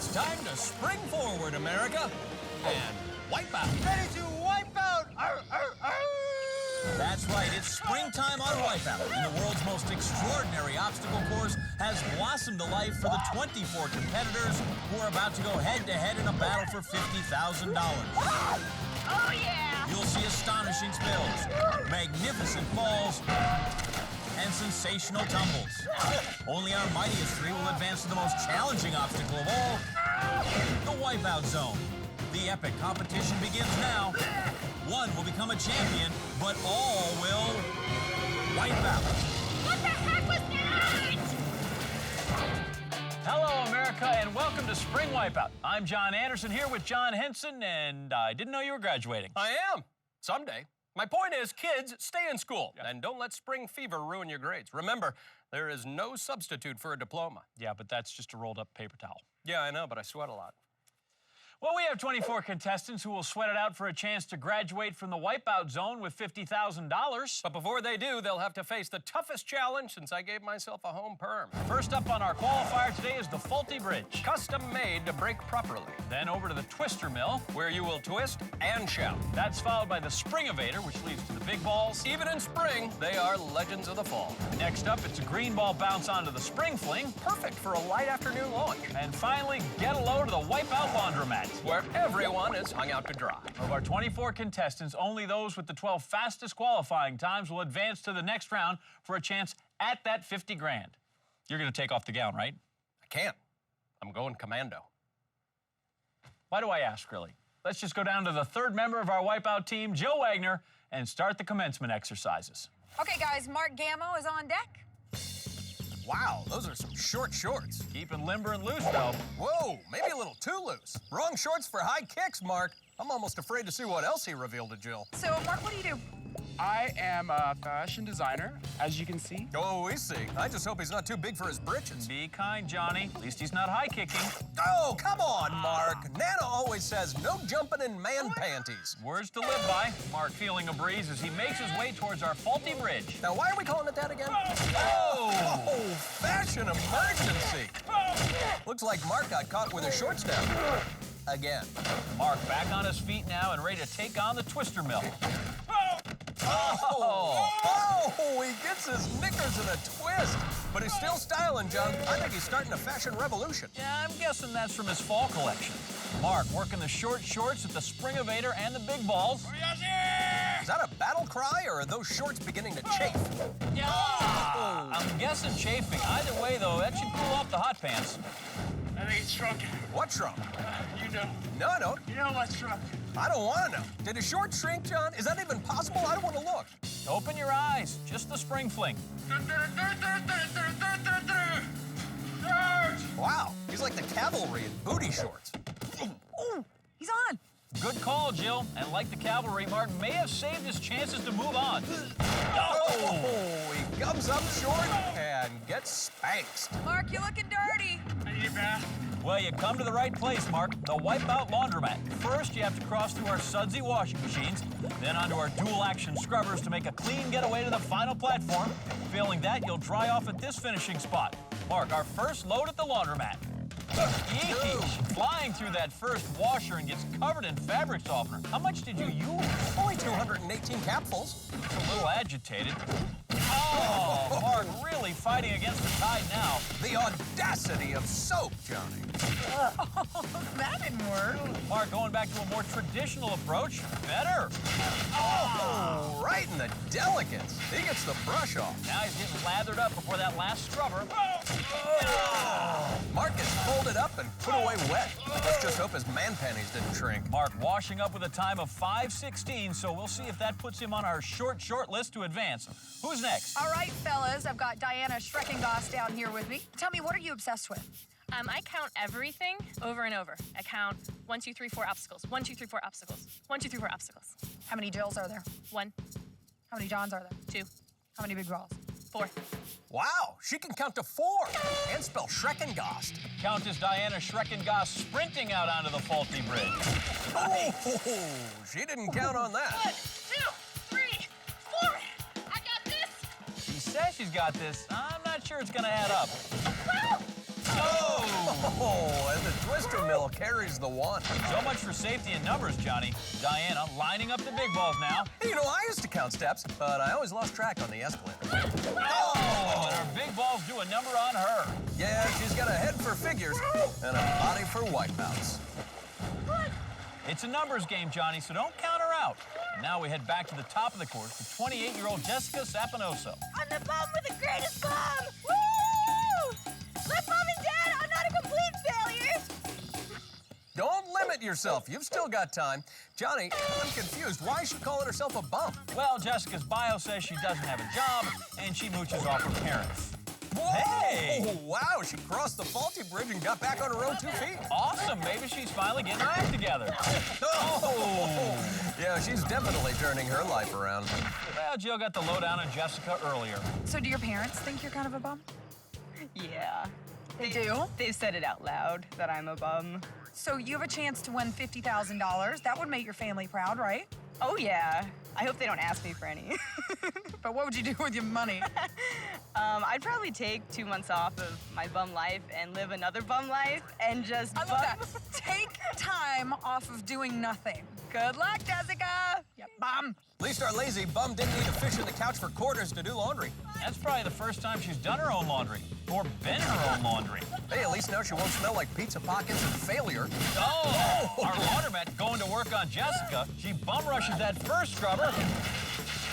It's time to spring forward, America, and wipe out. Ready to wipe out! Arr, arr, arr. That's right, it's springtime on Wipeout, and the world's most extraordinary obstacle course has blossomed to life for the 24 competitors who are about to go head-to-head in a battle for $50,000. Oh, yeah! You'll see astonishing spills, magnificent falls, and sensational tumbles. Only our mightiest three will advance to the most challenging obstacle of all, the Wipeout Zone. The epic competition begins now. One will become a champion, but all will wipe out. What the heck was that? Hello, America, and welcome to Spring Wipeout. I'm John Anderson here with John Henson, and I didn't know you were graduating. I am. Someday. My point is, kids, stay in school, and don't let spring fever ruin your grades. Remember, there is no substitute for a diploma. Yeah, but that's just a rolled-up paper towel. Yeah, I know, but I sweat a lot. Well, we have 24 contestants who will sweat it out for a chance to graduate from the Wipeout Zone with $50,000. But before they do, they'll have to face the toughest challenge since I gave myself a home perm. First up on our qualifier today is the faulty bridge. Custom made to break properly. Then over to the twister mill, Where you will twist and shout. that's followed by the spring-evator, which leads to the big balls. Even in spring, they are legends of the fall. Next up, it's a green ball bounce onto the spring fling. Perfect for a light afternoon launch, And finally, get a load of the Wipeout laundromat. where everyone is hung out to dry. Of our 24 contestants, only those with the 12 fastest qualifying times will advance to the next round for a chance at that 50 grand. You're gonna take off the gown, right? I can't. I'm going commando. Why do I ask, really? Let's just go down to the third member of our Wipeout team, Jill Wagner, and start the commencement exercises. Okay, guys, Mark Gammo is on deck. Wow, those are some short shorts. Keeping limber and loose, though. Whoa, maybe a little too loose. Wrong shorts for high kicks, Mark. I'm almost afraid to see what else he revealed to Jill. So, Mark, what do you do? I am a fashion designer, as you can see. Oh, we see. I just hope he's not too big for his britches. Be kind, Johnny. At least he's not high-kicking. Oh, come on, Mark. Nana always says no jumping in man panties. Words to live by. Mark feeling a breeze as he makes his way towards our faulty bridge. Now, why are we calling it that again? Oh, fashion emergency. Looks like Mark got caught with his shorts down. Again. Mark back on his feet now and ready to take on the twister mill. Oh, he gets his knickers in a twist. But he's still styling, John. I think he's starting a fashion revolution. Yeah, I'm guessing that's from his fall collection. Mark working the short shorts at the spring evator and the big balls. Is that a battle cry, or are those shorts beginning to chafe? I'm guessing chafing. Either way, though, that should cool off the hot pants. I think it's shrunk. What shrunk? You know. No, I don't. You know what's shrunk. I don't want to know. Did his shorts shrink, John? Is that even possible? I don't want to look. Open your eyes. Just the spring fling. Wow, he's like the cavalry in booty shorts. Ooh, he's on. Good call, Jill. And like the cavalry, Mark may have saved his chances to move on. Oh, he comes up short and gets spanked. Mark, you're looking dirty. I need a bath. Well, you come to the right place, Mark. The Wipeout Laundromat. First, you have to cross through our sudsy washing machines, then onto our dual-action scrubbers to make a clean getaway to the final platform. Failing that, you'll dry off at this finishing spot. Mark, our first load at the laundromat. Yeesh! Flying through that first washer and gets covered in fabric softener. How much did you use? Only 218 capfuls. A little agitated. Oh, Mark really fighting against the tide now. The audacity of soap, Johnny. That didn't work. Mark going back to a more traditional approach. Better. Oh, right in the delicates. He gets the brush off. Now he's getting lathered up before that last scrubber. Mark gets folded up and put away wet. Let's just hope his man panties didn't shrink. Mark washing up with a time of 5:16, so we'll see if that puts him on our short list to advance. Who's next? All right, fellas, I've got Diana Schreckengoss down here with me. Tell me, what are you obsessed with? I count everything over and over. I count 1, 2, 3, 4 obstacles. 1, 2, 3, 4 obstacles. 1, 2, 3, 4 obstacles. How many Jills are there? 1, How many Johns are there? 2, How many big balls? 4. Wow, she can count to 4 and spell Schreckengost. Countess Diana Schreckengoss sprinting out onto the faulty bridge. Oh, she didn't count on that. 1, 2, 3, 4. I got this. She says she's got this. I'm not sure it's gonna add up. Oh, and the twister mill carries the one. So much for safety in numbers, Johnny. Diana lining up the big balls now. Hey, you know, I used to count steps, but I always lost track on the escalator. Oh! And our big balls do a number on her. Yeah, she's got a head for figures and a body for wipeouts. It's a numbers game, Johnny, so don't count her out. And now we head back to the top of the course with 28-year-old Jessica Sapinoso. I'm the bum with the greatest bum! Woo! Let Mom and Dad, I'm not a complete failure! Don't limit yourself. You've still got time. Johnny, I'm confused. Why is she calling herself a bum? Well, Jessica's bio says she doesn't have a job, and she mooches off her parents. Whoa! Hey! Wow, she crossed the faulty bridge and got back on her own 2 feet. Awesome. Maybe she's finally getting her act together. Oh! Yeah, she's definitely turning her life around. Well, Jill got the lowdown on Jessica earlier. So do your parents think you're kind of a bum? Yeah. They do? They've said it out loud that I'm a bum. So you have a chance to win $50,000. That would make your family proud, right? Oh, yeah. I hope they don't ask me for any. But what would you do with your money? I'd probably take 2 months off of my bum life and live another bum life and just I love that. Take time off of doing nothing. Good luck, Jessica. You bum. At least our lazy bum didn't need to fish in the couch for quarters to do laundry. That's probably the first time she's done her own laundry, or been her own laundry. Hey, at least now she won't smell like pizza pockets and failure. Oh! Our laundromat going to work on Jessica. She bum rushes that first scrubber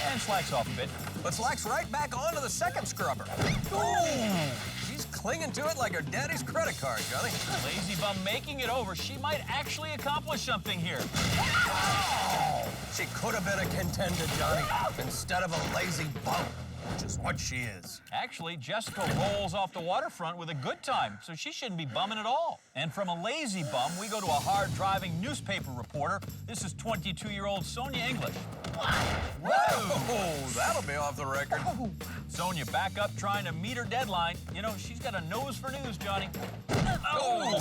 and slacks off a bit. But slacks right back onto the second scrubber. Ooh! She's clinging to it like her daddy's credit card, Johnny. Lazy bum making it over. She might actually accomplish something here. Oh! She could have been a contender, Johnny, instead of a lazy bum, which is what she is. Actually, Jessica rolls off the waterfront with a good time, so she shouldn't be bumming at all. And from a lazy bum, we go to a hard-driving newspaper reporter. This is 22-year-old Sonia English. Whoa! That'll be off the record. Sonia back up trying to meet her deadline. You know, she's got a nose for news, Johnny. Oh!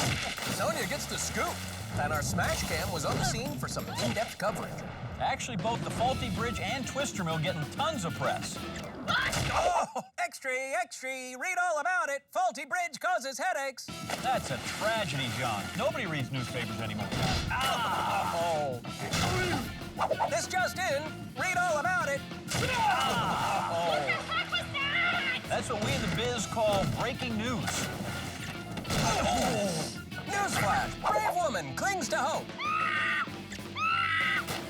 Sonia gets the scoop. And our smash cam was on the scene for some in-depth coverage. Actually, both the faulty bridge and twister mill getting tons of press. Oh! Extra, extra, read all about it. Faulty bridge causes headaches. That's a tragedy, John. Nobody reads newspapers anymore. Oh. This just in. Read all about it. That's what we in the biz call breaking news. Newsflash. Brave woman clings to hope.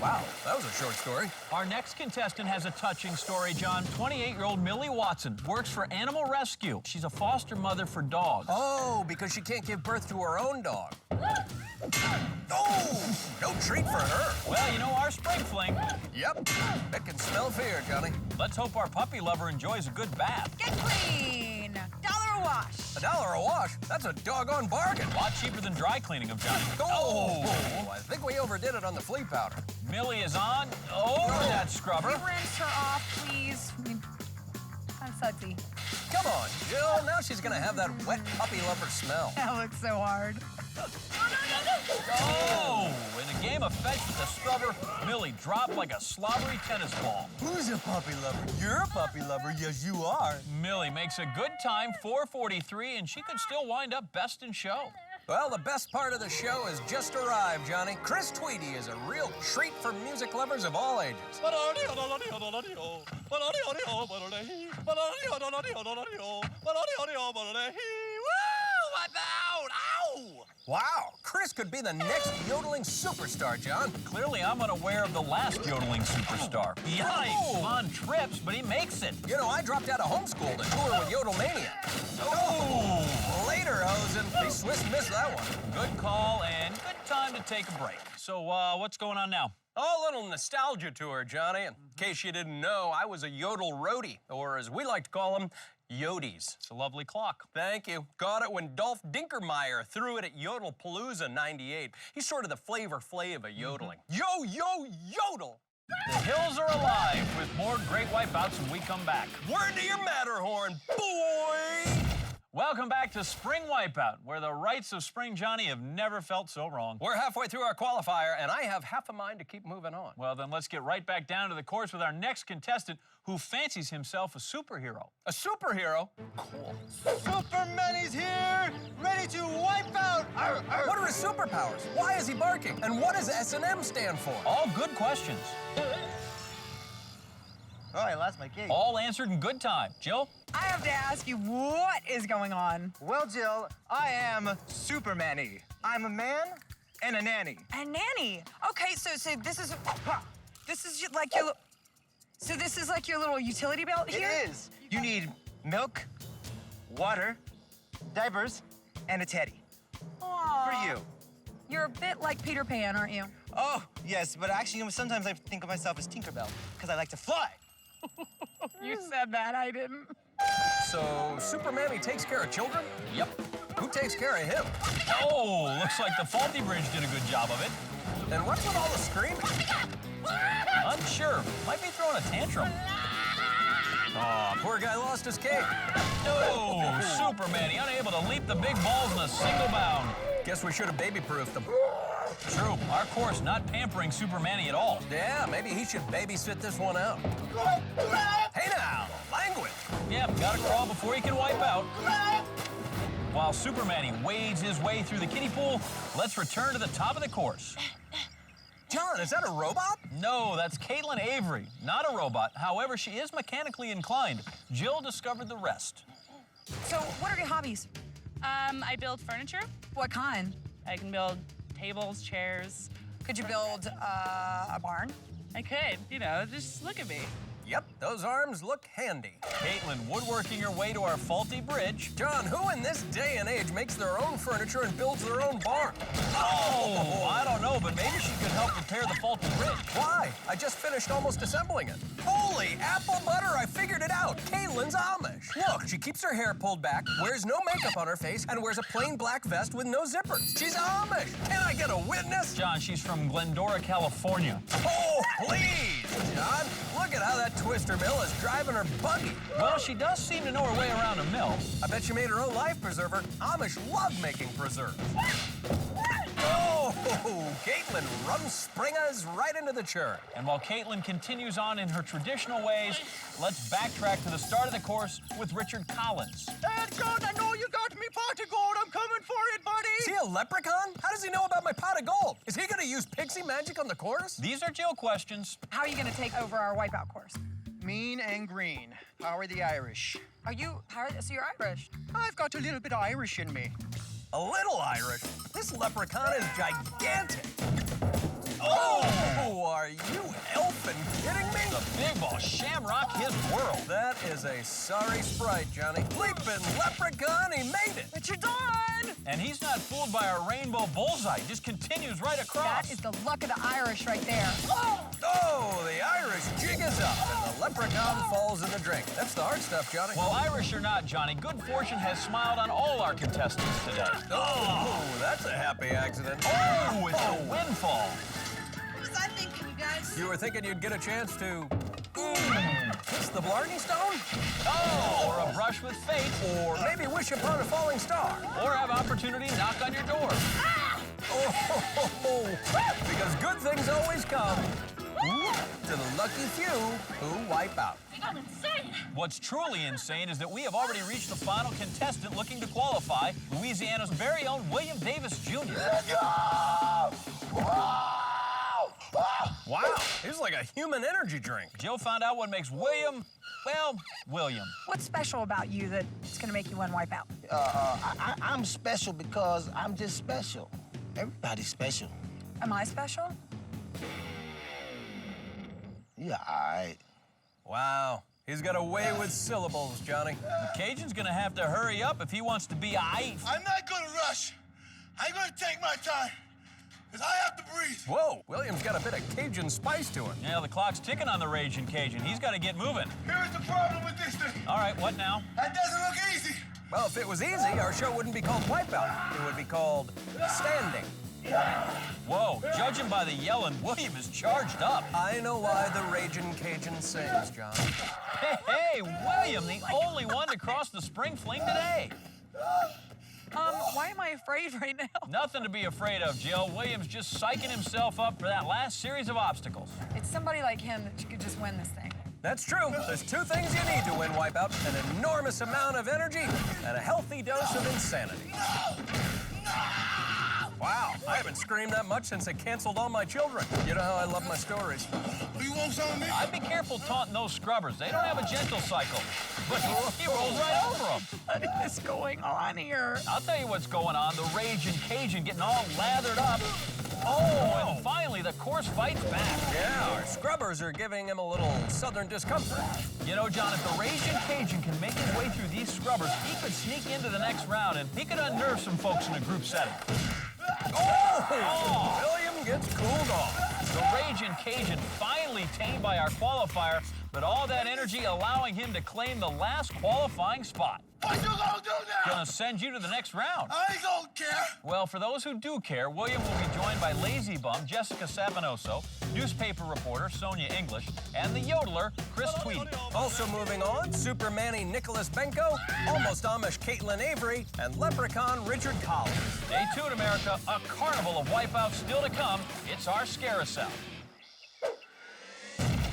Wow, that was a short story. Our next contestant has a touching story, John. 28-year-old Millie Watson works for Animal Rescue. She's a foster mother for dogs. Oh, because she can't give birth to her own dog. Oh, no treat for her. Well, you know, our spring fling. Yep, it can smell fear, Johnny. Let's hope our puppy lover enjoys a good bath. Get clean. $1 a wash. $1 a wash? That's a doggone bargain. A lot cheaper than dry cleaning of Johnny. Oh, I think we overdid it on the flea powder. Millie is on over that scrubber. Can you rinse her off, please? I'm sudsy. Come on, Jill. Now she's gonna have that wet puppy lover smell. That looks so hard. Oh, in a game of fetch with the scrubber, Millie dropped like a slobbery tennis ball. Who's a puppy lover? You're a puppy lover. Yes, you are. Millie makes a good time, 4:43, and she could still wind up best in show. Well, the best part of the show has just arrived, Johnny. Chris Tweedy is a real treat for music lovers of all ages. Wow, Chris could be the next yodeling superstar, John. Clearly, I'm unaware of the last yodeling superstar. Yikes! On trips, but he makes it. You know, I dropped out of homeschool to tour with Yodel Mania. Oh, later, Hosen. The Swiss missed that one. Good call and good time to take a break. So, what's going on now? Oh, a little nostalgia tour, Johnny. In case you didn't know, I was a Yodel roadie, or as we like to call them, Yodies. It's a lovely clock. Thank you. Got it when Dolph Dinkermeyer threw it at Yodel Palooza '98. He's sort of the Flavor Flav of yodeling. Yo, yo, yodel! The hills are alive with more great wipeouts when we come back. Word to your Matterhorn, boy! Welcome back to Spring Wipeout, where the rights of Spring Johnny have never felt so wrong. We're halfway through our qualifier, and I have half a mind to keep moving on. Well, then let's get right back down to the course with our next contestant, who fancies himself a superhero. A superhero? Cool. Superman is here, ready to wipe out. Arr, arr. What are his superpowers? Why is he barking? And what does S&M stand for? All good questions. Oh, I lost my key. All answered in good time. Jill? I have to ask you, what is going on? Well, Jill, I am Superman-y. I'm a man and a nanny. A nanny. Okay, so this is like your. So this is like your little utility belt here? It is. You need milk, water, diapers, and a teddy. Aw. For you. You're a bit like Peter Pan, aren't you? Oh, yes, but actually sometimes I think of myself as Tinkerbell because I like to fly. You said that, I didn't. So, Superman, he takes care of children? Yep. Who takes care of him? Oh, looks like the Faulty Bridge did a good job of it. And what's with all the screaming? Unsure. Might be throwing a tantrum. Aw, poor guy lost his cape. No, Superman, he unable to leap the big balls in a single bound. Guess we should have baby-proofed him. True, our course not pampering Superman at all. Yeah, maybe he should babysit this one out. Hey now, language. Yep, gotta crawl before he can wipe out. While Superman wades his way through the kiddie pool, let's return to the top of the course. John, is that a robot? No, that's Caitlin Avery, not a robot. However, she is mechanically inclined. Jill discovered the rest. So what are your hobbies? I build furniture. What kind? I can build tables, chairs. Could you build a barn? I could, just look at me. Yep, those arms look handy. Caitlin woodworking her way to our faulty bridge. John, who in this day and age makes their own furniture and builds their own barn? Oh, I don't know, but maybe she could help repair the faulty bridge. Why? I just finished almost assembling it. Holy apple butter, I figured it out. Caitlin's Amish. Look, she keeps her hair pulled back, wears no makeup on her face, and wears a plain black vest with no zippers. She's Amish. Can I get a witness? John, she's from Glendora, California. Oh, please, John. Look at how that twister mill is driving her buggy. Well, she does seem to know her way around a mill. I bet she made her own life preserver. Amish love making preserves. Oh, Caitlin rumspringas right into the churn. And while Caitlin continues on in her traditional ways, let's backtrack to the start of the course with Richard Collins. Dad, God, I know you got me pot of gold. I'm coming for it, buddy. Is he a leprechaun? How does he know about my pot of gold? Is he gonna use pixie magic on the course? These are Jill questions. How are you gonna take over our wipeout course? Mean and green. Power the Irish. So you're Irish? I've got a little bit of Irish in me. A little Irish? This leprechaun is gigantic. Oh! Are you elfin kidding me? The big ball shamrock his world. That is a sorry sprite, Johnny. Leaping leprechaun, he made it. Richard Dawn! And he's not fooled by our rainbow bullseye. Just continues right across. That is the luck of the Irish right there. Oh, the Irish jig is up, and the leprechaun falls in the drink. That's the hard stuff, Johnny. Well, Irish or not, Johnny, good fortune has smiled on all our contestants today. Oh, that's a happy accident. Oh, it's a windfall. What was I thinking, you guys? You were thinking you'd get a chance to kiss the Blarney Stone? Oh, or a brush with fate. Or maybe wish upon a falling star. Or have opportunity to knock on your door. Oh, because good things always come to the lucky few who wipe out. I'm insane. What's truly insane is that we have already reached the final contestant looking to qualify, Louisiana's very own William Davis Jr. Wow, he's like a human energy drink. Jill found out what makes William, well, William. What's special about you that it's gonna make you win wipeout? I'm special because I'm just special. Everybody's special. Am I special? Yeah, all right. Wow, he's got a way with syllables, Johnny. The Cajun's gonna have to hurry up if he wants to be aight. I'm not gonna rush. I'm gonna take my time, because I have to breathe. Whoa, William's got a bit of Cajun spice to him. Yeah, the clock's ticking on the Raging Cajun. He's got to get moving. Here's the problem with this thing. All right, what now? That doesn't look easy. Well, if it was easy, our show wouldn't be called Wipeout. It would be called Standing. Whoa, judging by the yelling, William is charged up. I know why the Raging Cajun sings, John. Hey, William, the only one to cross the spring fling today. Why am I afraid right now? Nothing to be afraid of, Jill. William's just psyching himself up for that last series of obstacles. It's somebody like him that could just win this thing. That's true. There's two things you need to win Wipeout: an enormous amount of energy and a healthy dose of insanity. Wow, I haven't screamed that much since they canceled all my children. You know how I love my stories. You want some of me? I'd be careful taunting those scrubbers. They don't have a gentle cycle. But he rolls right over them. What is going on here? I'll tell you what's going on. The Raging Cajun getting all lathered up. Oh, and finally, the course fight's back. Yeah, our scrubbers are giving him a little southern discomfort. You know, John, if the Raging Cajun can make his way through these scrubbers, he could sneak into the next round, and he could unnerve some folks in a group setting. Oh! William gets cooled off. The Raging Cajun finally tamed by our qualifier, but all that energy allowing him to claim the last qualifying spot. What you gonna do now? Gonna send you to the next round. I ain't gonna care. Well, for those who do care, William will be joined by Lazy Bum Jessica Savinoso, newspaper reporter Sonia English, and the yodeler Chris Tweedy. Also moving on, Super Manny Nicholas Benko, Almost Amish Caitlin Avery, and Leprechaun Richard Collins. Stay tuned, America. A carnival of wipeouts still to come. It's our Scarousel.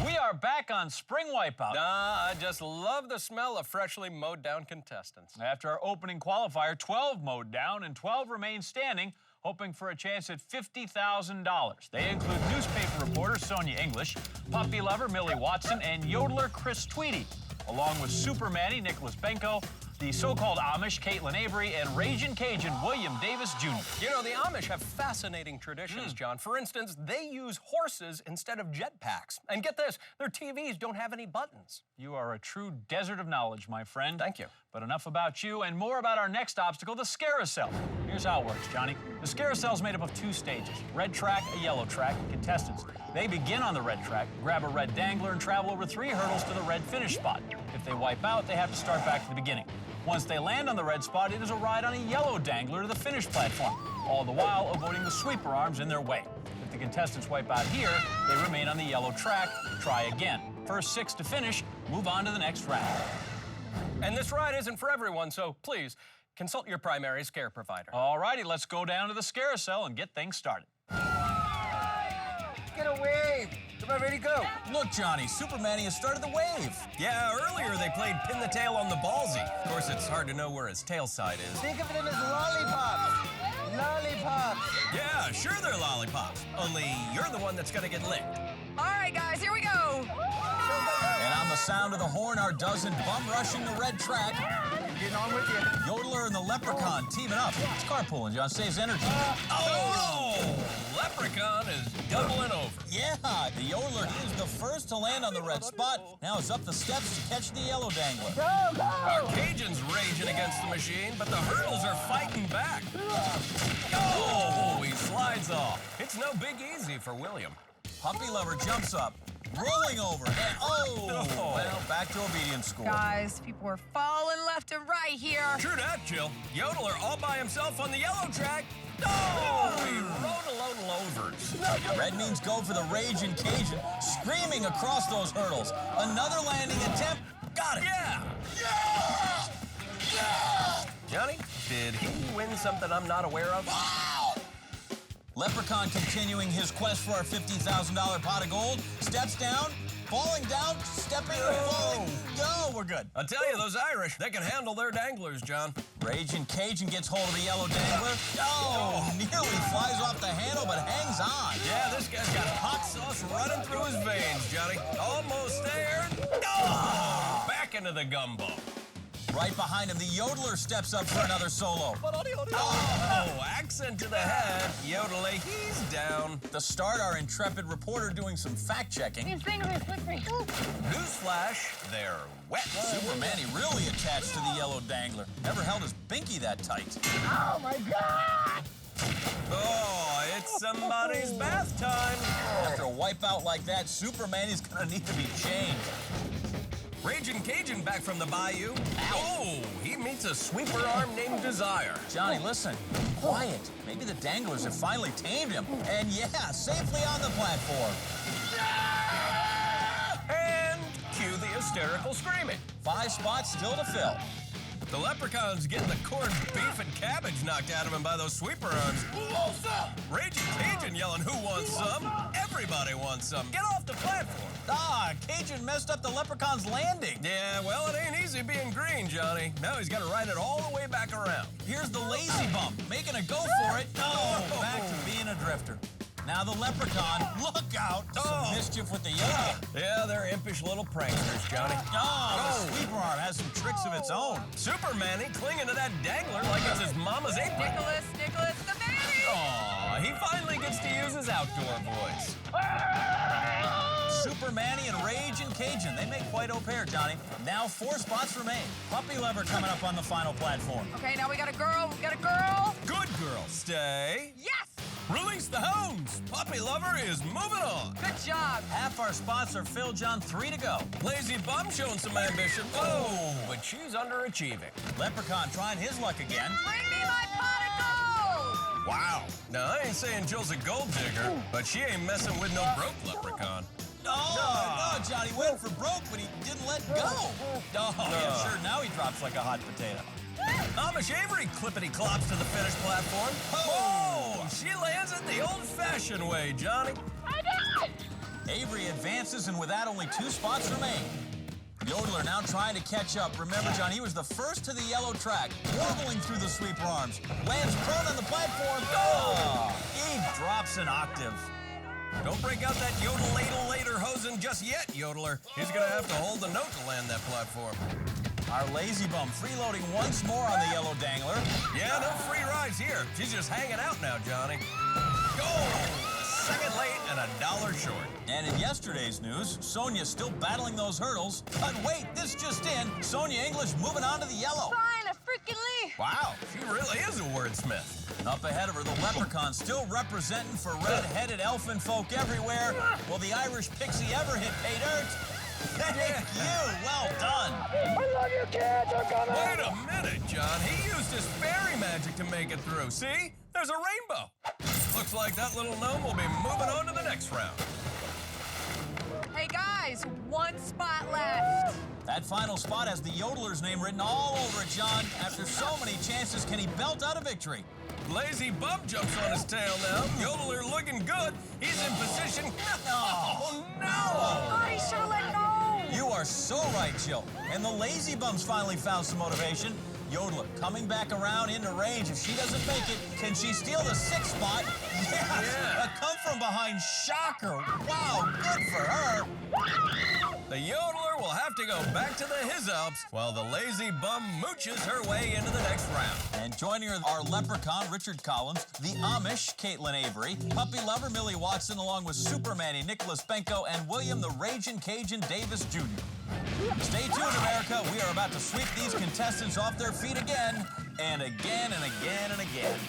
We are back on Spring Wipeout. I just love the smell of freshly mowed down contestants. After our opening qualifier, 12 mowed down and 12 remain standing, hoping for a chance at $50,000. They include newspaper reporter Sonia English, puppy lover Millie Watson, and yodeler Chris Tweedy, along with Super Manny Nicholas Benko, the so-called Amish Caitlin Avery, and Raging Cajun William Davis Jr. You know, the Amish have fascinating traditions, John. For instance, they use horses instead of jetpacks. And get this, their TVs don't have any buttons. You are a true desert of knowledge, my friend. Thank you. But enough about you and more about our next obstacle, the Scarousel. Here's how it works, Johnny. The Scarousel is made up of two stages, red track, a yellow track, contestants. They begin on the red track, grab a red dangler, and travel over 3 hurdles to the red finish spot. If they wipe out, they have to start back at the beginning. Once they land on the red spot, it is a ride on a yellow dangler to the finish platform, all the while avoiding the sweeper arms in their way. If the contestants wipe out here, they remain on the yellow track, try again. First 6 to finish, move on to the next round. And this ride isn't for everyone, so please, consult your primary scare provider. All righty, let's go down to the Scarousel and get things started. Get a wave. Am I ready to go? Look, Johnny, Super Manny has started the wave. Yeah, earlier they played pin the tail on the ballsy. Of course, it's hard to know where his tail side is. Think of them as lollipops. Lollipops. Yeah, sure they're lollipops. Only you're the one that's gonna get licked. All right, guys, here we go. And on the sound of the horn, our dozen bum rushing the red track. Getting on with you. Yodeler and the Leprechaun teaming up. It's carpooling, John. Saves energy. Oh! Leprechaun is doubling over. Yeah, the Yodeler is the first to land on the red spot. Now it's up the steps to catch the yellow dangler. Our Cajun's raging against the machine, but the hurdles are fighting back. Oh, he slides off. It's no big easy for William. Puppy lover jumps up, rolling over, and well, back to obedience school. Guys, people are falling left and right here. True that, Jill. Yodeler all by himself on the yellow track. Oh, he rode a load of lovers. Red means go for the Raging Cajun, screaming across those hurdles. Another landing attempt. Got it. Yeah. Yeah! Yeah! Johnny, did he win something I'm not aware of? Wow! Leprechaun continuing his quest for our $50,000 pot of gold. Steps down, falling down, stepping, falling. No, we're good. I'll tell you, those Irish, they can handle their danglers, John. Raging Cajun gets hold of the yellow dangler. Oh, nearly flies off the handle, but hangs on. Yeah, this guy's got hot sauce running through his veins, Johnny. Almost there. Oh, back into the gumbo. Right behind him, the yodeler steps up for another solo. Oh, accent to the head. Yodeler, he's down. To start, our intrepid reporter doing some fact-checking. These fingers are slippery. Newsflash, they're wet. Super Manny really attached to the yellow dangler. Never held his binky that tight. Oh, my God. Oh, it's somebody's bath time. After a wipeout like that, Super Manny's gonna need to be changed. Raging Cajun back from the bayou. Oh, he meets a sweeper arm named Desire. Johnny, listen. Quiet. Maybe the danglers have finally tamed him. And yeah, safely on the platform. And cue the hysterical screaming. 5 spots still to fill. The leprechaun's getting the corned beef and cabbage knocked out of him by those sweeper arms. Who wants some? Raging Cajun yelling, "Who wants some?" Everybody wants some. Get off the platform. Ah, Cajun messed up the leprechaun's landing. Yeah, well, it ain't easy being green, Johnny. Now he's got to ride it all the way back around. Here's the lazy bump, making a go for it. Oh, back to being a drifter. Now the leprechaun, look out! Some mischief with the yellow. Yeah, they're impish little pranksters, Johnny. Oh, the sweeper arm has some tricks of its own. Superman-y clinging to that dangler like it's his mama's apron. Nicholas, the baby! Aw, he finally gets to use his outdoor voice. Superman-y and Raging Cajun, they make quite a pair, Johnny. Now 4 spots remain. Puppy Lover coming up on the final platform. Okay, now we got a girl. Good girl, stay. Yes! Release the hounds. Puppy Lover is moving on. Good job. Half our spots are filled, John. 3 to go. Lazy Bum showing some ambition. Oh, but she's underachieving. Leprechaun trying his luck again. Bring me my pot of gold! Wow. Now, I ain't saying Jill's a gold digger, but she ain't messing with no broke leprechaun. No, Johnny went for broke, but he didn't let go. Yeah, sure, now he drops like a hot potato. Amish Avery clippity-clops to the finish platform. Oh, she lands it the old-fashioned way, Johnny. I did it! Avery advances, and with that, only 2 spots remain. Yodeler now trying to catch up. Remember, John, he was the first to the yellow track, warbling through the sweeper arms. Lands prone on the platform. Oh! He drops an octave. Don't break out that yodel-ladle later hosen just yet, Yodeler. He's gonna have to hold the note to land that platform. Our lazy bum freeloading once more on the yellow dangler. Yeah, no free rides here. She's just hanging out now, Johnny. Go! A second late and $1 short. And in yesterday's news, Sonia's still battling those hurdles. But wait, this just in. Sonia English moving on to the yellow. Fine, a freaking leaf. Wow, she really is a wordsmith. Up ahead of her, the leprechaun still representing for red-headed elfin folk everywhere. Will the Irish pixie ever hit pay dirt? Thank you. Well done. I love you, kids. I'm coming. Wait a minute, John. He used his fairy magic to make it through. See? There's a rainbow. Looks like that little gnome will be moving on to the next round. Hey, guys, 1 spot left. That final spot has the yodeler's name written all over it, John. After so many chances, can he belt out a victory? Lazy Bum jumps on his tail now. Yodeler looking good. He's in position. Oh, no! Oh, he should have let go. You are so right, Jill. And the lazy bum's finally found some motivation. Yodeler coming back around into range. If she doesn't make it, can she steal the 6th spot? Yes! Yeah. A come from behind shocker. Wow, good for her. The yodeler will have to go back to the His Alps while the lazy bum mooches her way into the next round. And joining her are Leprechaun, Richard Collins, the Amish, Caitlin Avery, Puppy Lover, Millie Watson, along with Superman-y, Nicholas Benko, and William the Raging Cajun Davis Jr. Stay tuned, America. We are about to sweep these contestants off their feet again, and again, and again, and again.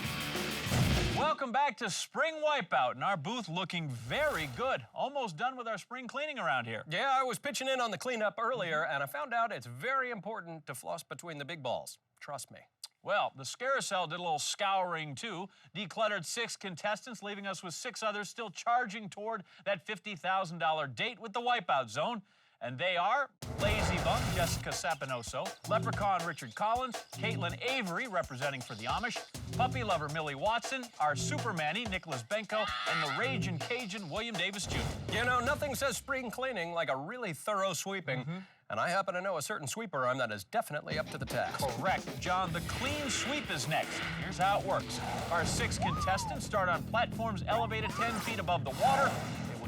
Welcome back to Spring Wipeout, and our booth looking very good. Almost done with our spring cleaning around here. Yeah, I was pitching in on the cleanup earlier, and I found out it's very important to floss between the big balls. Trust me. Well, the Scarousel did a little scouring, too. Decluttered 6 contestants, leaving us with 6 others still charging toward that $50,000 date with the Wipeout Zone. And they are Lazy Bum, Jessica Sapinoso, Leprechaun, Richard Collins, Caitlin Avery, representing for the Amish, Puppy Lover, Millie Watson, our Superman-y, Nicholas Benko, and the Raging Cajun, William Davis Jr. You know, nothing says spring cleaning like a really thorough sweeping. And I happen to know a certain sweeper arm that is definitely up to the task. Correct, John. The clean sweep is next. Here's how it works. Our 6 contestants start on platforms elevated 10 feet above the water.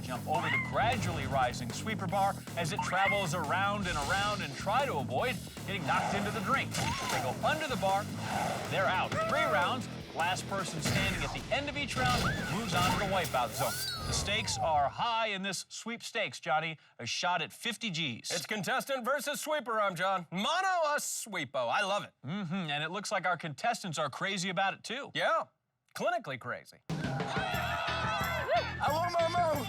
Jump over the gradually rising sweeper bar as it travels around and try to avoid getting knocked into the drink. If they go under the bar, they're out. 3 rounds. Last person standing at the end of each round moves on to the Wipeout Zone. The stakes are high in this sweepstakes, Johnny. A shot at 50 G's. It's contestant versus sweeper arm, John. Mono a sweepo. I love it. And it looks like our contestants are crazy about it, too. Yeah, clinically crazy. I want my mom.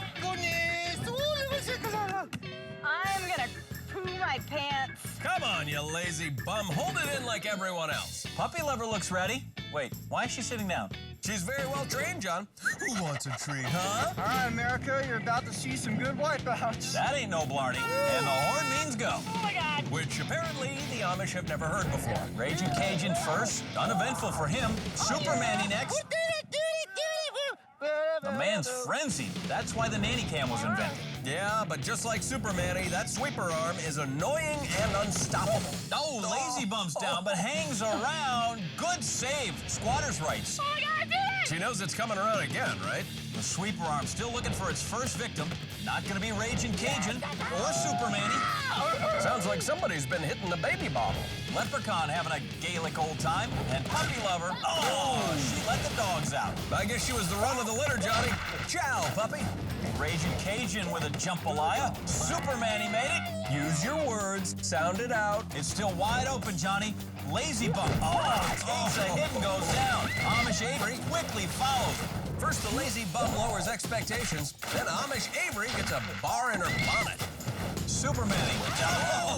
I'm gonna poo my pants. Come on, you lazy bum. Hold it in like everyone else. Puppy Lover looks ready. Wait, why is she sitting down? She's very well trained, John. Who wants a treat, huh? All right, America, you're about to see some good wipeouts. That ain't no blarney. And the horn means go. Oh my God. which apparently the Amish have never heard before. Raging Cajun first, uneventful for him. Superman next. The man's frenzied. That's why the nanny cam was invented. Yeah, but just like Superman-y, that sweeper arm is annoying and unstoppable. Oh, Lazy Bum's down, but hangs around. Good save. Squatter's rights. Oh my God, I did it! She knows it's coming around again, right? The sweeper arm still looking for its first victim. Not gonna be Raging Cajun or Superman-y. Sounds like somebody's been hitting the baby bottle. Leprechaun having a Gaelic old time. And Puppy Lover, oh, she let the dogs out. I guess she was the run of the litter, Johnny. Ciao, puppy. Raging Cajun with a jambalaya. Superman-y made it. Use your words. Sound it out. It's still wide open, Johnny. Lazy Bum, takes a hit and goes down. Amish Avery quickly follows. First, the Lazy Bum lowers expectations. Then Amish Avery gets a bar in her bonnet. Superman-y.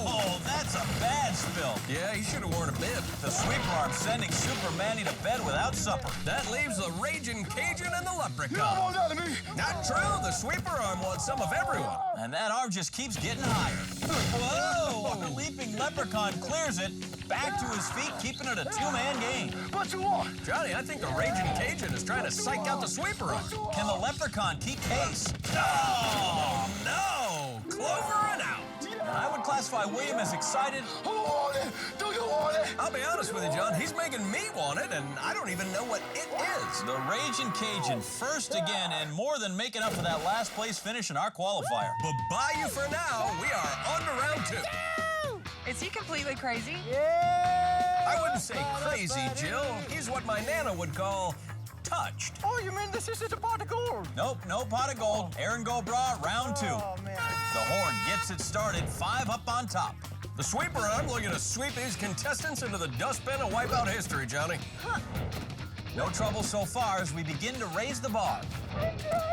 Oh, that's a bad spill. Yeah, he should have worn a bib. The sweeper arm sending Superman-y to bed without supper. That leaves the Raging Cajun and the Leprechaun. You don't want that to me. Not true. The sweeper arm wants some of everyone. And that arm just keeps getting higher. Whoa! The leaping Leprechaun clears it. Back to his feet, keeping it a two-man game. What you want? Johnny, I think the Raging Cajun is trying to psych out the sweeper arm. Can the Leprechaun keep pace? Oh, no! Clover and out. I would classify William as excited. Who want it? Do you want it? I'll be honest with you, John. He's making me want it, and I don't even know what it is. The Raging Cajun first again, and more than making up for that last place finish in our qualifier. Bye-bye you for now. We are on to round 2. Is he completely crazy? I wouldn't say crazy, Jill. He's what my Nana would call touched. Oh, you mean this isn't a pot of gold? Nope, no pot of gold. Aaron Gobra, round 2. Oh, man. The horn gets it started, 5 up on top. The sweeper arm looking to sweep these contestants into the dustbin of Wipeout history, Johnny. No trouble so far as we begin to raise the bar.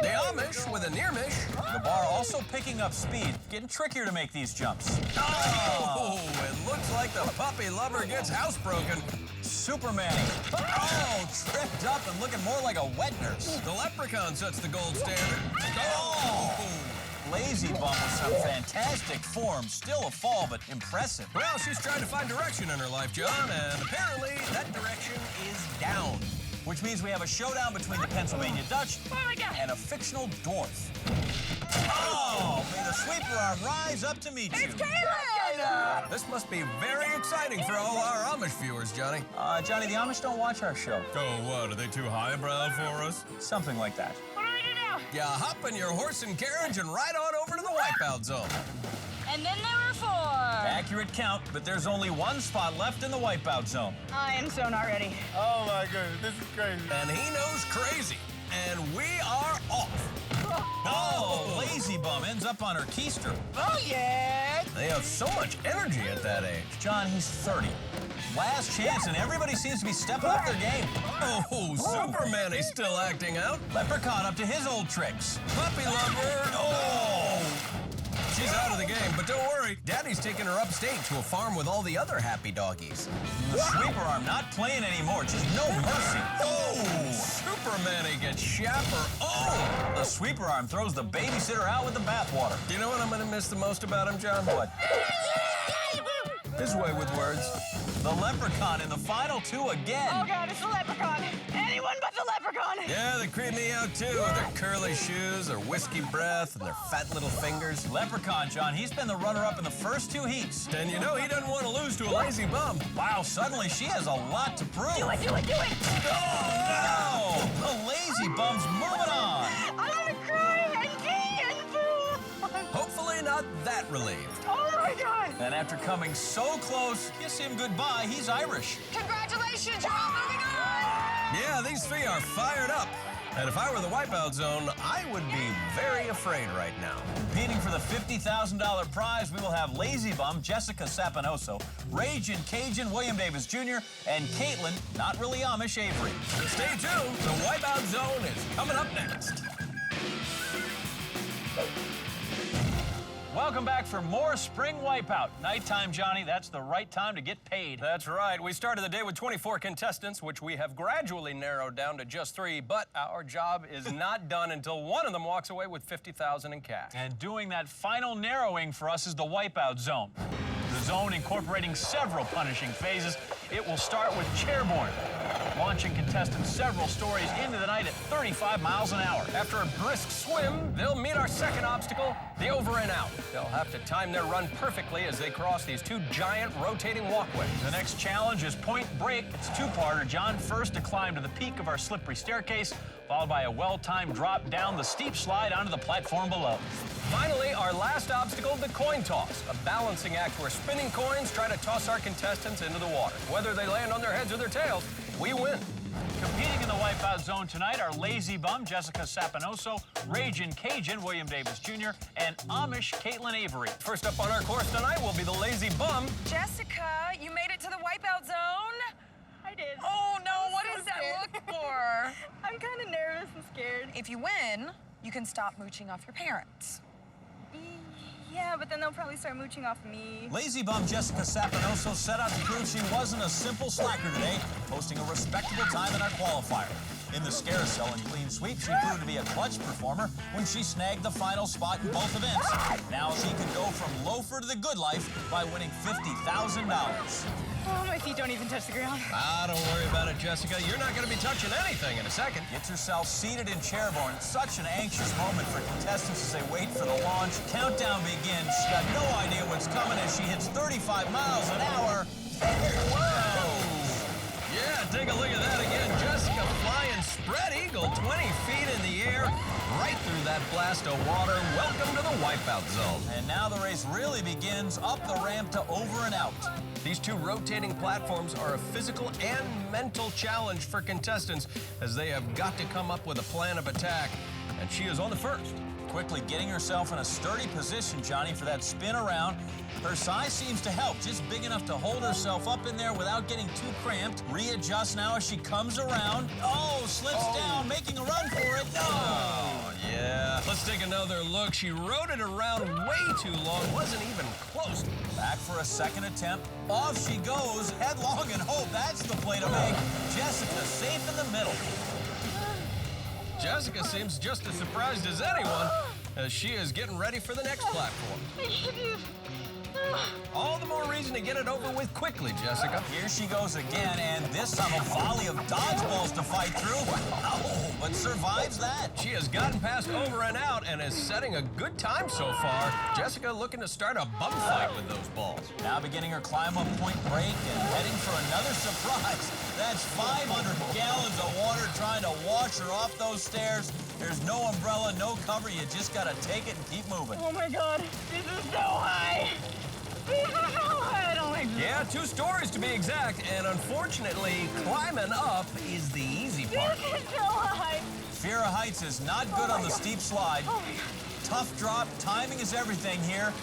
The Amish with a near mish. The bar also picking up speed, getting trickier to make these jumps. Oh, it looks like the Puppy Lover gets housebroken. Superman. Oh, tripped up and looking more like a wet nurse. The Leprechaun sets the gold standard. Oh! Lazy Bum with some fantastic form. Still a fall, but impressive. Well, she's trying to find direction in her life, John, and apparently that direction is down. Which means we have a showdown between the Pennsylvania Dutch and a fictional dwarf. Oh, may the sweeper arm rise up to meet you. This must be very exciting for all our Amish viewers, Johnny. Johnny, the Amish don't watch our show. Oh, what? Are they too highbrow for us? Something like that. What do I do now? Yeah, hop in your horse and carriage and ride on over to the Wipeout Zone. And then there were 4. Accurate count, but there's only 1 spot left in the Wipeout Zone. I am so not ready. Oh my goodness, this is crazy. And he knows crazy. And we are off. Oh, Lazy Bum ends up on her keister. Oh, yeah. They have so much energy at that age. John, he's 30. Last chance, and everybody seems to be stepping up their game. Oh, Superman is still acting out. Leprechaun up to his old tricks. Puppy Lover. Oh! She's out of the game, but don't worry. Daddy's taking her upstate to a farm with all the other happy doggies. The sweeper arm not playing anymore. Just no mercy. Oh! Superman-y gets shapper. Oh! The sweeper arm throws the babysitter out with the bathwater. Do you know what I'm going to miss the most about him, John? What? His way with words. The Leprechaun in the final 2 again. Oh, God, it's the Leprechaun. Anyone but the Leprechaun. Yeah, they creep me out, too, with their curly shoes, their whiskey breath, and their fat little fingers. Leprechaun, John, he's been the runner-up in the first 2 heats. And you know he doesn't want to lose to a Lazy Bum. Wow, suddenly she has a lot to prove. Do it, do it, do it. Oh, no! The Lazy Bum's moving on. I'm gonna cry and pee and poo. Hopefully not that relieved. Oh, my God. And after coming so close, kiss him goodbye, he's Irish. Congratulations, you're all moving on! Yeah, these 3 are fired up. And if I were the Wipeout Zone, I would be very afraid right now. Competing for the $50,000 prize, we will have Lazy Bum, Jessica Sapinoso, Raging Cajun, William Davis Jr., and Caitlin, not really Amish, Avery. Stay tuned. The Wipeout Zone is coming up next. Welcome back for more Spring Wipeout. Nighttime, Johnny, that's the right time to get paid. That's right. We started the day with 24 contestants, which we have gradually narrowed down to just 3, but our job is not done until one of them walks away with $50,000 in cash. And doing that final narrowing for us is the Wipeout Zone. The zone incorporating several punishing phases. It will start with chairborne, launching contestants several stories into the night at 35 miles an hour. After a brisk swim, they'll meet our second obstacle, the over and out. They'll have to time their run perfectly as they cross these two giant rotating walkways. The next challenge is point break. It's two-parter, John. First to climb to the peak of our slippery staircase, followed by a well-timed drop down the steep slide onto the platform below. Finally, our last obstacle, the coin toss, a balancing act where spinning coins try to toss our contestants into the water. Whether they land on their heads or their tails, we win. Competing in the Wipeout Zone tonight are Lazy Bum, Jessica Sapinoso, Ragin' Cajun, William Davis Jr., and Amish, Caitlin Avery. First up on our course tonight will be the Lazy Bum. Jessica, you made it to the Wipeout Zone? I did. Oh no, I'm what so does that scared. look for? I'm kind of nervous and scared. If you win, you can stop mooching off your parents. Yeah, but then they'll probably start mooching off me. Lazy Bum Jessica Sapinoso set out to prove she wasn't a simple slacker today, posting a respectable time in our qualifier. In the Scarousel and clean sweep, she proved to be a clutch performer when she snagged the final spot in both events. Now she can go from loafer to the good life by winning $50,000. Oh, my feet don't even touch the ground. Don't worry about it, Jessica. You're not going to be touching anything in a second. Get yourself seated in chairborne. It's such an anxious moment for contestants as they wait for the launch. Countdown begins. She's got no idea what's coming as she hits 35 miles an hour. Whoa! Yeah, take a look at that again. Jessica flying spread eagle 20 feet in the air, right through that blast of water. Welcome to the Wipeout Zone. And now the race really begins up the ramp to over and out. These two rotating platforms are a physical and mental challenge for contestants as they have got to come up with a plan of attack. And she is on the first. Quickly getting herself in a sturdy position, Johnny, for that spin around. Her size seems to help, just big enough to hold herself up in there without getting too cramped. Readjust now as she comes around. Oh, slips down, making a run for it. No! Oh, yeah. Let's take another look. She rode it around way too long. Wasn't even close. Back for a second attempt. Off she goes, headlong and hope. That's the play to make. Jessica safe in the middle. Jessica seems just as surprised as anyone as she is getting ready for the next platform. All the more reason to get it over with quickly, Jessica. Here she goes again, and this time a volley of dodgeballs to fight through. Oh, but survives that. She has gotten past over and out and is setting a good time so far. Jessica looking to start a bum fight with those balls. Now beginning her climb up point break and heading for another surprise. That's 500 gallons of water trying to wash her off those stairs. There's no umbrella, no cover. You just got to take it and keep moving. Oh my God, this is so high. This is so high. I don't like this. Yeah, 2 stories to be exact, and unfortunately, climbing up is the easy part. This is so high. Fear of heights is not good on the steep slide. Oh my God. Tough drop. Timing is everything here.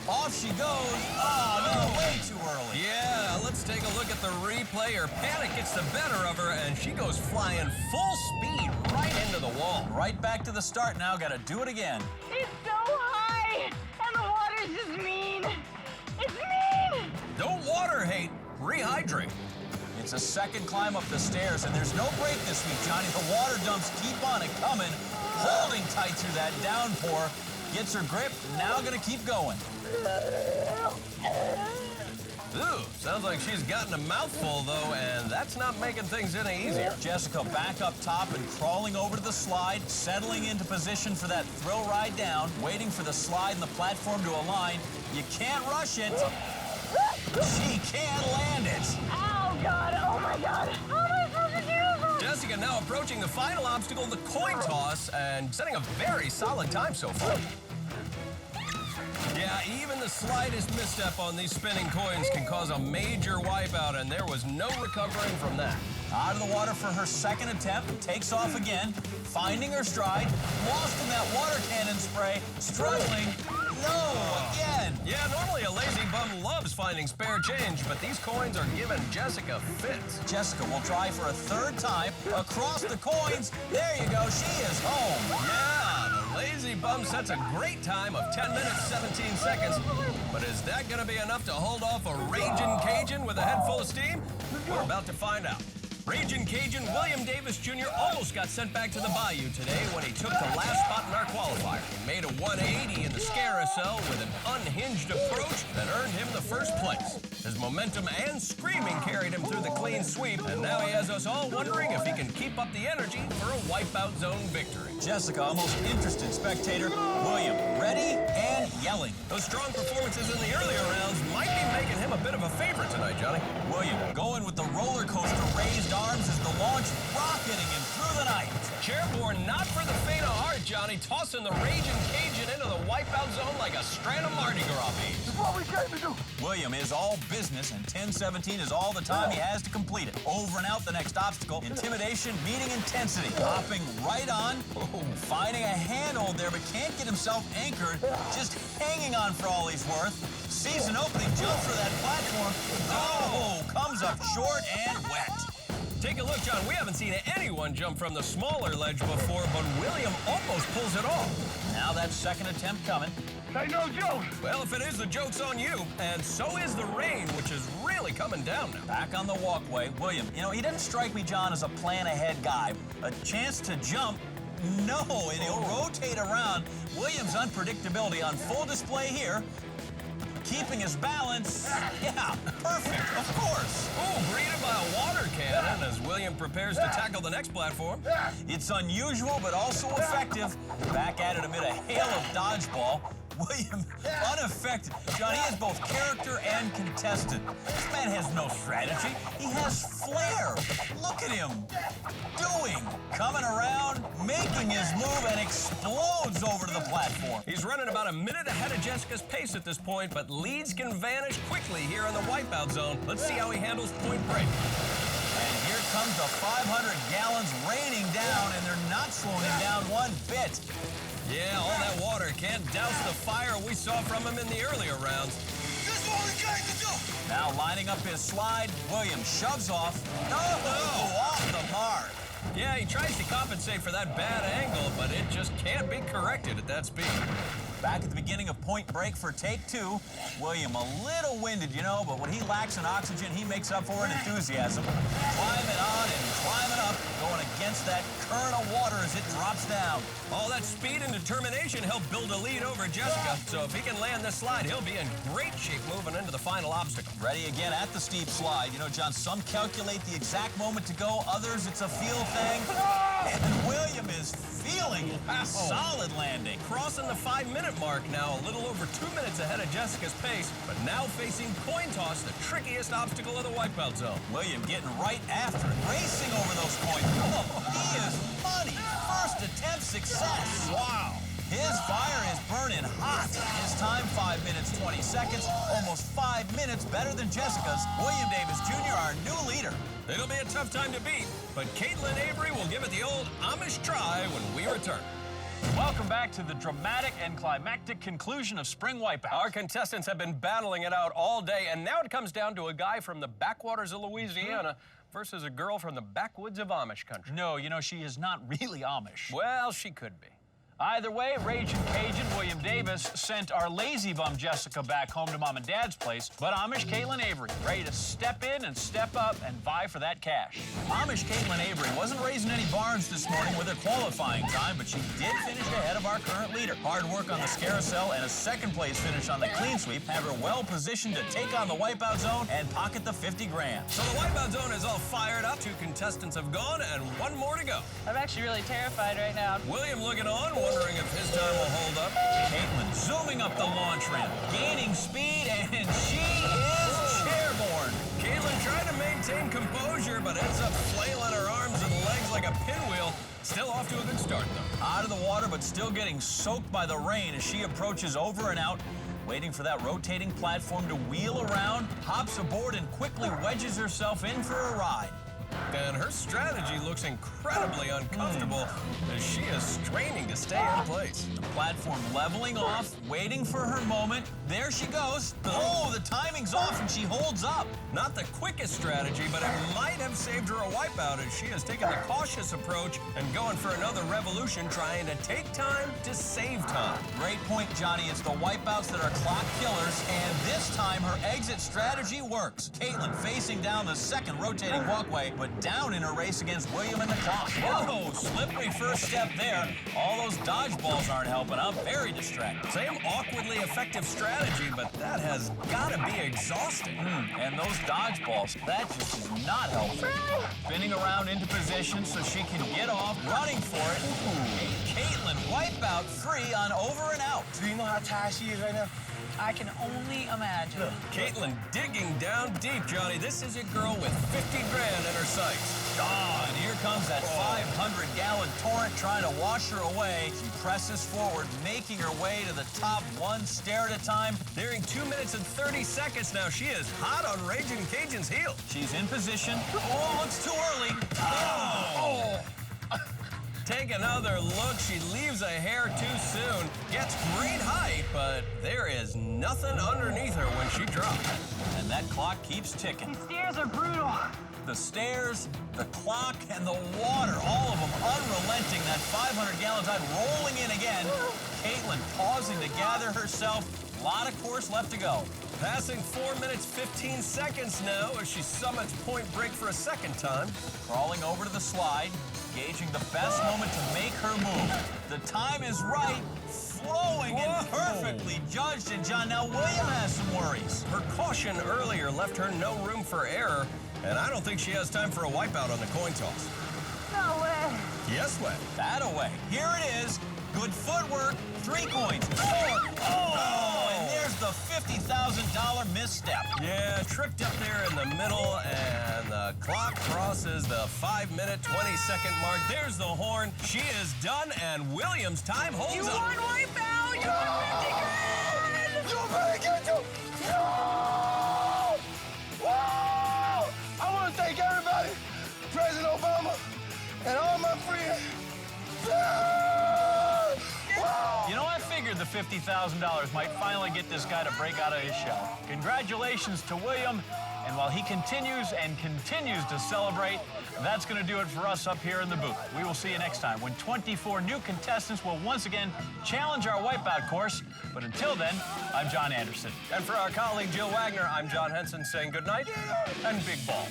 Off she goes. Oh, no, way too early. Yeah, let's take a look at the replay. Her panic gets the better of her, and she goes flying full speed right into the wall. Right back to the start now. Got to do it again. It's so high, and the water's just mean. It's mean. Don't water hate, rehydrate. It's a second climb up the stairs, and there's no break this week, Johnny. The water dumps keep on it coming, holding tight through that downpour. Gets her grip, now gonna keep going. Ooh, sounds like she's gotten a mouthful, though, and that's not making things any easier. Jessica back up top and crawling over to the slide, settling into position for that thrill ride down, waiting for the slide and the platform to align. You can't rush it. She can't land it. Oh God, oh my God. How am I supposed to do this? Jessica now approaching the final obstacle, the coin toss, and setting a very solid time so far. Yeah, even the slightest misstep on these spinning coins can cause a major wipeout, and there was no recovering from that. Out of the water for her second attempt, takes off again, finding her stride, lost in that water cannon spray, struggling. No, again. Yeah, normally a lazy bum loves finding spare change, but these coins are giving Jessica fits. Jessica will try for a third time across the coins. There you go, she is home. Yeah, the lazy bum sets a great time of 10 minutes, 17 seconds. But is that going to be enough to hold off a raging Cajun with a head full of steam? We're about to find out. Raging Cajun William Davis Jr. almost got sent back to the bayou today when he took the last spot in our qualifier. He made a 180 in the Scarousel with an unhinged approach that earned him the first place. His momentum and screaming carried him through the clean sweep, and now he has us all wondering if he can keep up the energy for a Wipeout Zone victory. Jessica, a most interested spectator. William, ready and yelling. Those strong performances in the earlier rounds might be making him a bit of a favorite tonight, Johnny. William going with the roller coaster raised arms as the launch rocketing him through the night. Chairborne not for the faint of heart, Johnny, tossing the Raging Cajun into the Wipeout Zone like a strand of Mardi Gras beads. It's what we came to do. William is all business, and 10-17 is all the time he has to complete it. Over and out the next obstacle. Intimidation meeting intensity. Hopping right on. Finding a handhold there, but can't get himself anchored. Just hanging on for all he's worth. Sees an opening jump for that platform. Oh, comes up short and wet. Take a look, John. We haven't seen anyone jump from the smaller ledge before, but William almost pulls it off. Now that second attempt coming. Hey, no joke. Well, if it is, the joke's on you. And so is the rain, which is really coming down now. Back on the walkway, William. You know, he didn't strike me, John, as a plan-ahead guy. A chance to jump, no, and he'll rotate around. Williams' unpredictability on full display here. Keeping his balance. Yeah, perfect, of course. Oh, greeted by a water cannon as William prepares to tackle the next platform. It's unusual, but also effective. Back at it amid a hail of dodgeball. William, unaffected. John, he has both character and contestant. This man has no strategy. He has flair. Look at him. Doing. Coming around, making his move, and explodes over to the platform. He's running about a minute ahead of Jessica's pace at this point, but leads can vanish quickly here in the Wipeout Zone. Let's see how he handles Point Break. And here comes the 500 gallons raining down, and they're not slowing him down one bit. Yeah, all that water can't douse the fire we saw from him in the earlier rounds. This is what we came to do. Now lining up his slide, William shoves off. Off the mark. Yeah, he tries to compensate for that bad angle, but it just can't be corrected at that speed. Back at the beginning of Point Break for take two. William a little winded, you know, but when he lacks in oxygen, he makes up for it in enthusiasm. Climbing on and climbing up, going against that current of water as it drops down. All that speed and determination helped build a lead over Jessica, so if he can land this slide, he'll be in great shape moving into the final obstacle. Ready again at the steep slide. You know, John, some calculate the exact moment to go, others it's a feel thing. And William is feeling a solid landing. Crossing the 5-minute mark now, a little over 2 minutes ahead of Jessica's pace, but now facing coin toss, the trickiest obstacle of the Wipeout Zone. William getting right after it, racing over those coins. Oh, he is money. First attempt success. Wow. His fire is burning hot. His time, 5 minutes, 20 seconds. Almost 5 minutes better than Jessica's. William Davis Jr., our new leader. It'll be a tough time to beat, but Caitlin Avery will give it the old Amish try when we return. Welcome back to the dramatic and climactic conclusion of Spring Wipeout. Our contestants have been battling it out all day, and now it comes down to a guy from the backwaters of Louisiana versus a girl from the backwoods of Amish country. No, you know, she is not really Amish. Well, she could be. Either way, Raging Cajun William Davis sent our lazy bum Jessica back home to Mom and Dad's place, but Amish Caitlin Avery ready to step in and step up and vie for that cash. Amish Caitlin Avery wasn't raising any barns this morning with her qualifying time, but she did finish ahead of our current leader. Hard work on the Scarousel and a second-place finish on the clean sweep have her well positioned to take on the Wipeout Zone and pocket the 50 grand. So the Wipeout Zone is all fired up. 2 contestants have gone and 1 more to go. I'm actually really terrified right now. William looking on, wondering if his time will hold up. Caitlin zooming up the launch ramp, gaining speed, and she is chairborne. Caitlin tried to maintain composure, but ends up flailing her arms and legs like a pinwheel. Still off to a good start, though. Out of the water, but still getting soaked by the rain as she approaches over and out, waiting for that rotating platform to wheel around, hops aboard, and quickly wedges herself in for a ride. And her strategy looks incredibly uncomfortable as she is straining to stay in place. The platform leveling off, waiting for her moment. There she goes. Oh, the timing's off and she holds up. Not the quickest strategy, but it might have saved her a wipeout as she has taken the cautious approach and going for another revolution, trying to take time to save time. Great point, Johnny. It's the wipeouts that are clock killers, and this time her exit strategy works. Caitlin facing down the second rotating walkway, but down in a race against William and the clock. Whoa, slippery first step there. All those dodgeballs aren't helping out. Very distracting. Same awkwardly effective strategy, but that has got to be exhausting. And those dodgeballs, that just is not helpful. Spinning around into position so she can get off, running for it. Caitlin, Wipeout free on over and out. Do you know how tired she is right now? I can only imagine. Caitlin digging down deep, Johnny. This is a girl with 50 grand in her sights. And here comes that 500-gallon torrent trying to wash her away. She presses forward, making her way to the top one stair at a time. Nearing 2 minutes and 30 seconds now. She is hot on Raging Cajun's heel. She's in position. Oh, it's too early. Take another look. She leaves a hair too soon. Gets great height, but there is nothing underneath her when she drops. And that clock keeps ticking. These stairs are brutal. The stairs, the clock, and the water, all of them unrelenting. That 500 gallon tide rolling in again. Caitlin pausing to gather herself. A lot of course left to go. Passing 4 minutes, 15 seconds now as she summits Point Break for a second time. Crawling over to the slide, gauging the best moment to make her move. The time is right, flowing and perfectly judged. And John, now William has some worries. Her caution earlier left her no room for error, and I don't think she has time for a wipeout on the coin toss. No way. Yes way. That away. Here it is. Good footwork. 3 coins. 4. And there's the $50,000 misstep. Yeah, tricked up there in the middle, and the clock crosses the 5-minute, 20-second mark. There's the horn. She is done, and Williams' time holds You up. won Wipeout. You won 50 grand. You better get to... No! Whoa! I want to thank everybody, President Obama, and all my friends. You know, I figured the $50,000 might finally get this guy to break out of his shell. Congratulations to William, and while he continues to celebrate, that's going to do it for us up here in the booth. We will see you next time when 24 new contestants will once again challenge our Wipeout course. But until then, I'm John Anderson. And for our colleague Jill Wagner, I'm John Henson saying good night and big ball.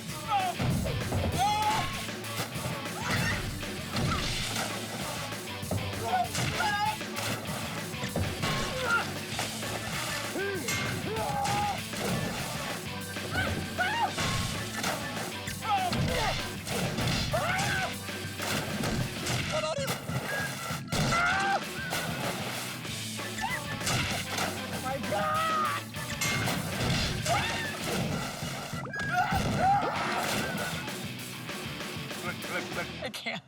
I can't.